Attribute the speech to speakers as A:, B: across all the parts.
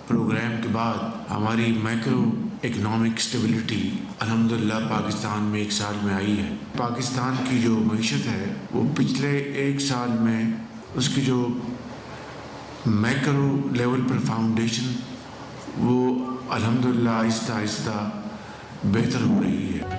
A: Programme के बाद हमारी मैक्रो इकनॉमिक स्टेबिलिटी अल्हम्दुलिल्लाह पाकिस्तान में एक साल में आई है। पाकिस्तान की जो मईशत है वो पिछले एक साल में उसकी जो मैक्रो लेवल पर फाउंडेशन वो अल्हम्दुलिल्लाह आहिस्ता आहिस्ता बेहतर हो रही है।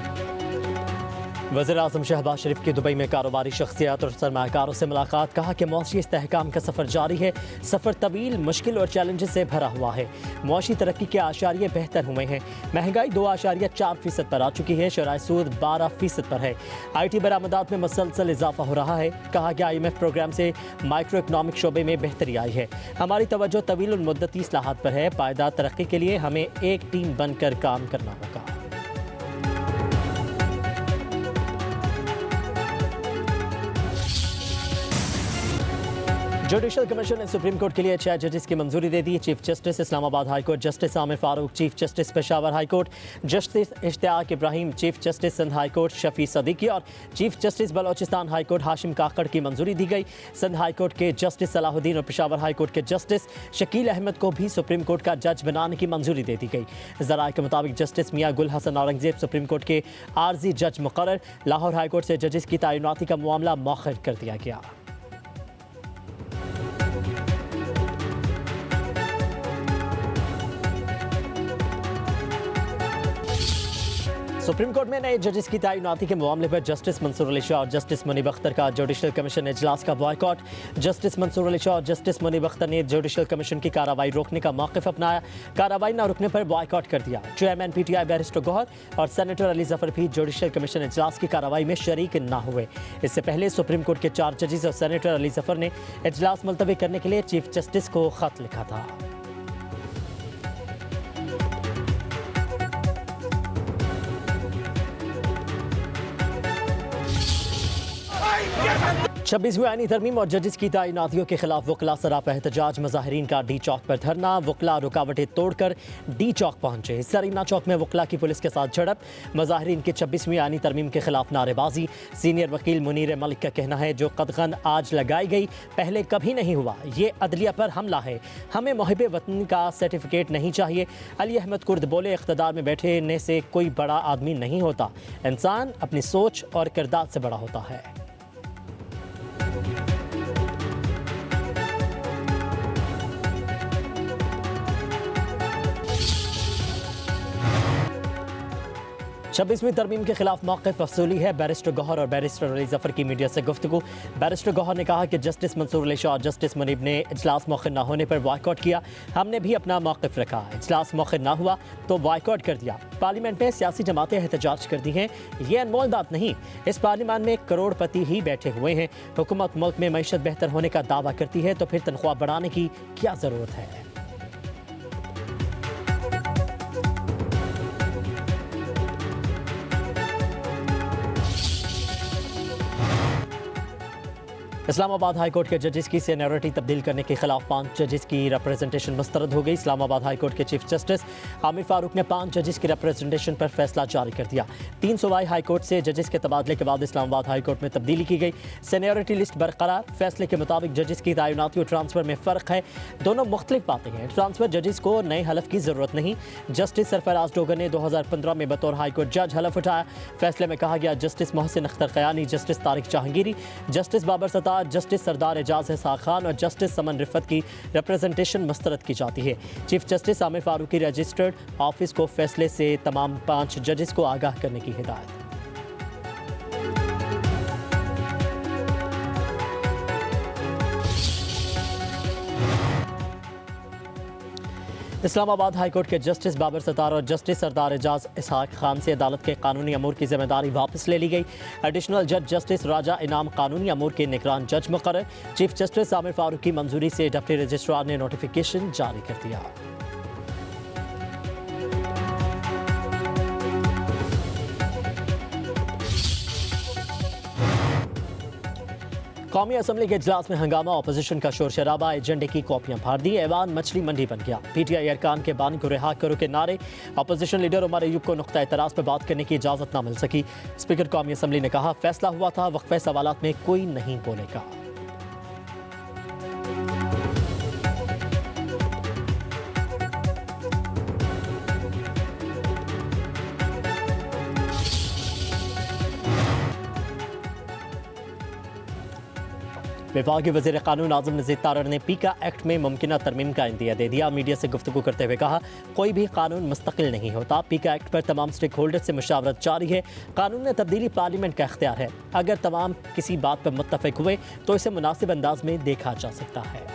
B: वज़ीर-ए-आज़म शहबाज शरीफ की दुबई में कारोबारी शख्सियात और सरमाकारों से मुलाकात। कहा कि मुआशी इस्तेहकाम का सफ़र जारी है। सफ़र तवील, मुश्किल और चैलेंजेस से भरा हुआ है। मुआशी तरक्की के आशारिये बेहतर हुए हैं। महंगाई 2.4% पर आ चुकी है। शराय सूद 12% पर है। IT बरामदात में मुसलसल इजाफा हो रहा है। कहा कि IMF प्रोग्राम से माइक्रो इकनॉमिक शोबे में बेहतरी आई है। हमारी तवज्जो तवील मुद्दती इस्लाहात पर है। पायदार तरक्की के लिए हमें एक टीम बनकर काम करना होगा। जुडिशल कमीशन ने सुप्रीम कोर्ट के लिए 6 जजेस की मंजूरी दे दी। Chief justice Islamabad high court justice Amir Farooq, chief justice Peshawar high court justice Ishtiaq Ibrahim, chief justice Sindh high court Shafi Siddiqui और chief justice Balochistan high court Hashim Kakar की मंजूरी दी गई। सिंध हाई कोर्ट के जस्टिस सलाहुद्दीन और पेशावर हाई कोर्ट के जस्टिस शकील अहमद को भी सुप्रीम कोर्ट का जज बनाने की मंजूरी दे दी गई। ज़राए के मुताबिक जस्टिस मियां गुल हसन औरंगजेब सुप्रीम कोर्ट के आर्जी जज मुकर्रर। लाहौर हाई कोर्ट से जजेस की तैनाती का मामला मौखर कर दिया गया। सुप्रीम कोर्ट में नए जजेस की तैनाती के मामले पर जस्टिस मंसूर अली शाह और जस्टिस मुनीब अख्तर का जुडिशल कमीशन इजलास का बॉयकॉट। जस्टिस मंसूर अली शाह और जस्टिस मुनीब अख्तर ने जुडिशल कमीशन की कार्रवाई रोकने का मौक़िफ़ अपनाया। कार्रवाई न रुकने पर बॉयकॉट कर दिया। चेयरमैन PTI बैरिस्टर गौहर और सेनेटर अली जफर भी जुडिशल कमीशन इजलास की कार्रवाई में शरीक न हुए। इससे पहले सुप्रीम कोर्ट के 4 जजेस और सेनेटर अली जफर ने इजलास मुलतवी करने के लिए चीफ जस्टिस को खत लिखा था। 26वीं आईनी तरमीम और जजेस की तैनातियों के खिलाफ वकला सरापा एहतजाज। मज़ाहिरीन का डी चौक पर धरना। वकला रुकावटें तोड़कर डी चौक पहुंचे। सरीना चौक में वकला की पुलिस के साथ झड़प। मज़ाहिरीन की 26वीं आईनी तरमीम के खिलाफ नारेबाजी। सीनियर वकील मुनीर मलिक का कहना है जो कदगन आज लगाई गई पहले कभी नहीं हुआ। ये अदलिया पर हमला है। हमें मुहिब वतन का सर्टिफिकेट नहीं चाहिए। अली अहमद कुर्द बोले इख्तिदार में बैठने से कोई बड़ा आदमी नहीं होता। इंसान अपनी सोच और किरदार से बड़ा होता है। छब्बीसवीं तरमीम के खिलाफ मौक़िफ़ अफसूली है। बैरिस्टर गौहर और बैरिस्टर अली जफर की मीडिया से गुफ्तगू। बैरिस्टर गौहर ने कहा कि जस्टिस मंसूर अली शाह और जस्टिस मुनीब ने इजलास मौखिर न होने पर बॉयकॉट किया। हमने भी अपना मौक़िफ़ रखा। इजलास मौखिर न हुआ तो बॉयकॉट कर दिया। पार्लियामेंट में सियासी जमातें एहतजाज कर दी हैं। ये अनमोल बात नहीं। इस पार्लियामेंट में करोड़पति ही बैठे हुए हैं। हुकूमत मुल्क में मईशत बेहतर होने का दावा करती है तो फिर तनख्वाह बढ़ाने की क्या ज़रूरत है। इस्लामाबाद हाई कोर्ट के जजेस की सीनियरिटी तब्दील करने के खिलाफ 5 जजेस की रिप्रेजेंटेशन मुस्तरद हो गई। इस्लामाबाद हाई कोर्ट के चीफ जस्टिस आमिर फारूक ने 5 जजेस की रिप्रेजेंटेशन पर फैसला जारी कर दिया। 3 सूबाई हाई कोर्ट से जजेस के तबादले के बाद इस्लामाबाद हाई कोर्ट में तब्दीली की गई। सीनियरिटी लिस्ट बरकरार। फैसले के मुताबिक जजेस की तैनाती और ट्रांसफर में फ़र्क है। दोनों मुख्तलिफ बातें हैं। ट्रांसफर जजेस को नए हलफ की ज़रूरत नहीं। जस्टिस सरफराज डोगर ने 2015 में बतौर हाई कोर्ट जज हलफ उठाया। फैसले में कहा गया justice Mohsin Akhtar Kayani, justice Tariq Jahangiri, justice Babar Sattar, justice Sardar Ejaz Ishaq Khan और जस्टिस समन रिफत की रिप्रेजेंटेशन मुस्तरद की जाती है। चीफ जस्टिस आमिर फारूक की रजिस्टर्ड ऑफिस को फैसले से तमाम 5 जजेस को आगाह करने की हिदायत। इस्लामाबाद हाई कोर्ट के जस्टिस बाबर सत्तार और जस्टिस सरदार एजाज इसहाक खान से अदालत के कानूनी अमूर की जिम्मेदारी वापस ले ली गई। एडिशनल जज जस्टिस राजा इनाम कानूनी अमूर के निगरान जज मुकर्रर। चीफ जस्टिस आमिर फारूक की मंजूरी से डिप्टी रजिस्ट्रार ने नोटिफिकेशन जारी कर दिया। कौमी असम्बली के इजलास में हंगामा। अपोजिशन का शोर शराबा। एजेंडे की कॉपियां फाड़ दी। ऐवान मछली मंडी बन गया। PTI अरकान के बानी को रिहा करो के नारे। अपोजिशन लीडर उमर अयूब को नुक्ता एतराज़ पर बात करने की इजाज़त न मिल सकी। स्पीकर कौमी असम्बली ने कहा फैसला हुआ था, वक्फे सवालात में कोई नहीं बोलेगा। वफाकी वज़ीर क़ानून आज़म नज़ीर तारड़ ने पीका एक्ट में मुमकिना तरमीम का इंदिया दे दिया। मीडिया से गुफ्तगू करते हुए कहा, कोई भी कानून मुस्तकिल नहीं होता। पीका एक्ट पर तमाम स्टेक होल्डर से मुशावरत जारी है। कानून में तब्दीली पार्लियामेंट का इख्तियार है। अगर तमाम किसी बात पर मुत्तफिक हुए तो इसे मुनासिब अंदाज में देखा जा सकता है।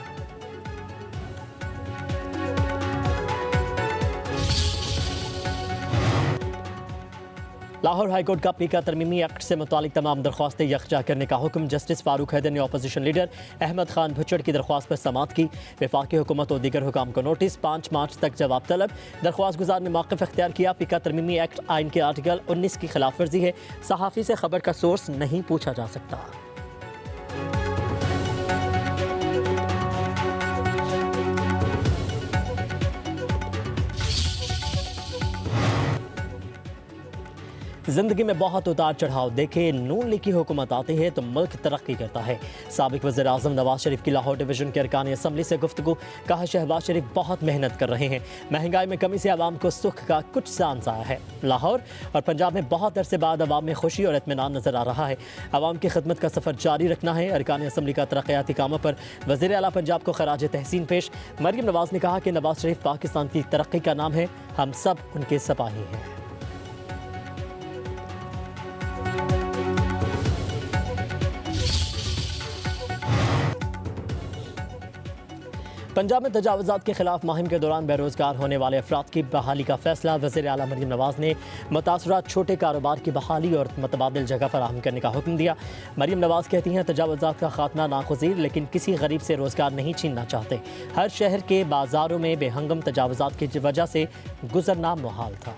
B: लाहौर हाईकोर्ट का पीका तरमीमी एक्ट से मुतालिक तमाम दरख्वास्तें यकजा करने का हुक्म। जस्टिस फारूक हैदर ने अपोजिशन लीडर अहमद खान भुच्चड़ की दरख्वास्त पर समाअत की। वफाकी हुकूमत और दीगर हुकाम को नोटिस, 5 मार्च तक जवाब तलब। दरख्वास्त गुजार ने मौक़िफ़ इख्तियार किया। पीका तरमीमी एक्ट आइन के आर्टिकल 19 की खिलाफ वर्जी है। सहाफ़ी से खबर का सोर्स नहीं पूछा जा सकता। जिंदगी में बहुत उतार चढ़ाव देखे नून लीग की हुकूमत आती है तो मुल्क तरक्की करता है। साबिक वज़ीर आज़म नवाज शरीफ की लाहौर डिवीज़न के अरकान असम्बली से गुफ्तगू, कहा शहबाज शरीफ बहुत मेहनत कर रहे हैं। महंगाई में कमी से आवाम को सुख का कुछ चांस आया है। लाहौर और पंजाब में बहुत अरसे बाद आवाम में खुशी और इत्मीनान नजर आ रहा है। आवाम की खिदमत का सफ़र जारी रखना है। अरकान असम्बली का तरक्याती कामों पर वज़ीर आला पंजाब को खराज तहसीन पेश। मरियम नवाज ने कहा कि नवाज शरीफ पाकिस्तान की तरक्की का नाम है, हम सब उनके सिपाही हैं। पंजाब में तजावुज़ात के खिलाफ मुहिम के दौरान बेरोज़गार होने वाले अफराद की बहाली का फैसला। वज़ीर आला मरियम नवाज ने मुतासरा छोटे कारोबार की बहाली और मतबादिल जगह फराहम करने का हुक्म दिया। मरियम नवाज कहती हैं, तजावुज़ात का खात्मा नागुज़ीर, लेकिन किसी गरीब से रोज़गार नहीं छीनना चाहते। हर शहर के बाज़ारों में बेहंगम तजावुज़ात की वजह से गुजरना मुहाल था।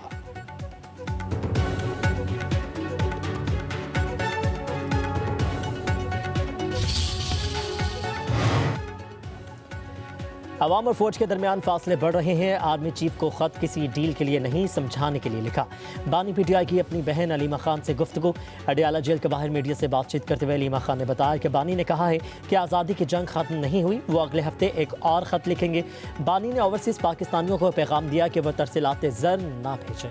B: अवाम और फौज के दरमियान फासले बढ़ रहे हैं। आर्मी चीफ को ख़त किसी डील के लिए नहीं, समझाने के लिए लिखा। बानी PTI की अपनी बहन अलीमा खान से गुफ्तगू। अडियाला जेल के बाहर मीडिया से बातचीत करते हुए अलीमा खान ने बताया कि बानी ने कहा है कि आज़ादी की जंग खत्म नहीं हुई, वो अगले हफ्ते एक और ख़त लिखेंगे। बानी ने ओवरसीज़ पाकिस्तानियों को पैगाम दिया कि वह तरसीलात ज़र ना भेजें।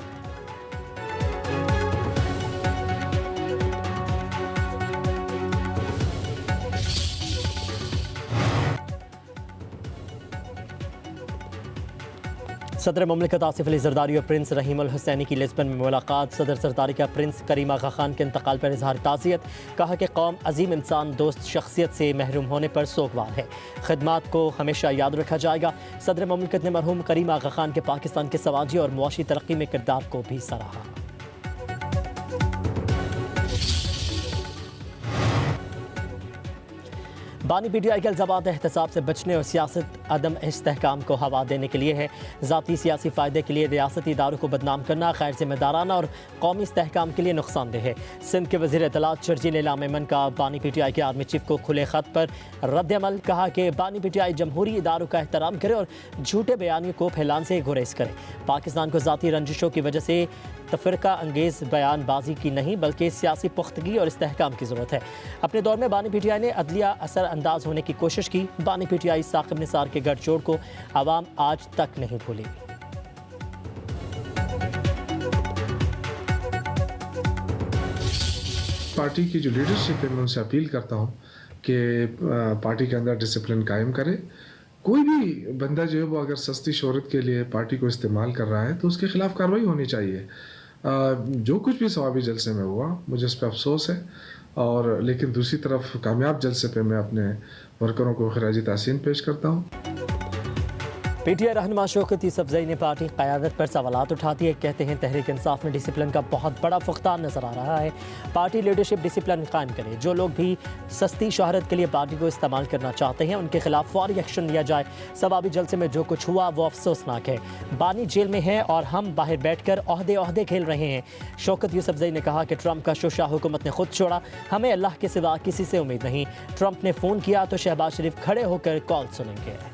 B: सदर ममलिकत आसिफ अली जरदारी और प्रिंस रहीम अल हुसैनी की लिस्बन में मुलाकात। सदर जरदारी का प्रिंस करीम आगा खान के इंतकाल पर इजहार ताज़ियत। कहा कि कौम अजीम इंसान दोस्त शख्सियत से महरूम होने पर सोगवार है। खिदमात को हमेशा याद रखा जाएगा। सदर ममलिकत ने मरहूम करीम आगा खान के पाकिस्तान के समाजी और मुआशी तरक्की में किरदार को भी सराहा। बानी PTI के इल्ज़ामात एहतसाब से बचने और सियासत अदम इस्तेहकाम को हवा देने के लिए है। ज़ाती सियासी फ़ायदे के लिए रियासती इदारों को बदनाम करना गैर ज़िम्मेदाराना और कौमी इस्तेहकाम के लिए नुकसानदेह है। सिंध के वज़ीर इत्तलात शर्जील इला मेमन का बानी PTI के आर्मी चीफ को खुले ख़त पर रद्द-ए-अमल। कहा कि बानी PTI जमहूरी इदारों का एहतराम करे और झूठे बयानियों को फैलाने से गुरेज करे। पाकिस्तान को ज़ाती रंजिशों की वजह से तफरका अंगेज़ बयानबाजी की नहीं बल्कि सियासी पुख्तगी और इस्तेहकाम की ज़रूरत है। अपने दौर में बानी PTI ने अदलिया असर अंदाज होने की कोशिश की। बानी PTI साकिब निसार के गठजोड़ को आवाम आज तक नहीं भूली।
C: पार्टी की जो लीडरशिप है मैं उनसे अपील करता हूँ कि पार्टी के अंदर डिसिप्लिन कायम करे। कोई भी बंदा जो है वो अगर सस्ती शोहरत के लिए पार्टी को इस्तेमाल कर रहा है तो उसके खिलाफ कार्रवाई होनी चाहिए। जो कुछ भी सवाबी जलसे में हुआ मुझे इस पर अफसोस है, और लेकिन दूसरी तरफ कामयाब जलसे पे मैं अपने वर्करों को खराजी तहसीन पेश करता हूँ।
B: PTI रहनुमा शौकत यूसुफजई ने पार्टी क़यादत पर सवालात उठाती है। कहते हैं तहरीक इंसाफ में डिसिप्लिन का बहुत बड़ा फुक़दान नज़र आ रहा है। पार्टी लीडरशिप डिसिप्लिन कायम करे। जो लोग भी सस्ती शोहरत के लिए पार्टी को इस्तेमाल करना चाहते हैं उनके खिलाफ फौरी एक्शन लिया जाए। सवाबी जलसे में जो कुछ हुआ वो अफसोसनाक है। बानी जेल में है और हम बाहर बैठकर ओहदे खेल रहे हैं। शौकत यूसुफजई ने कहा कि ट्रंप का शोशा हुकूमत ने खुद छोड़ा, हमें अल्लाह के सिवा किसी से उम्मीद नहीं। ट्रंप ने फ़ोन किया तो शहबाज शरीफ खड़े होकर कॉल सुनेंगे।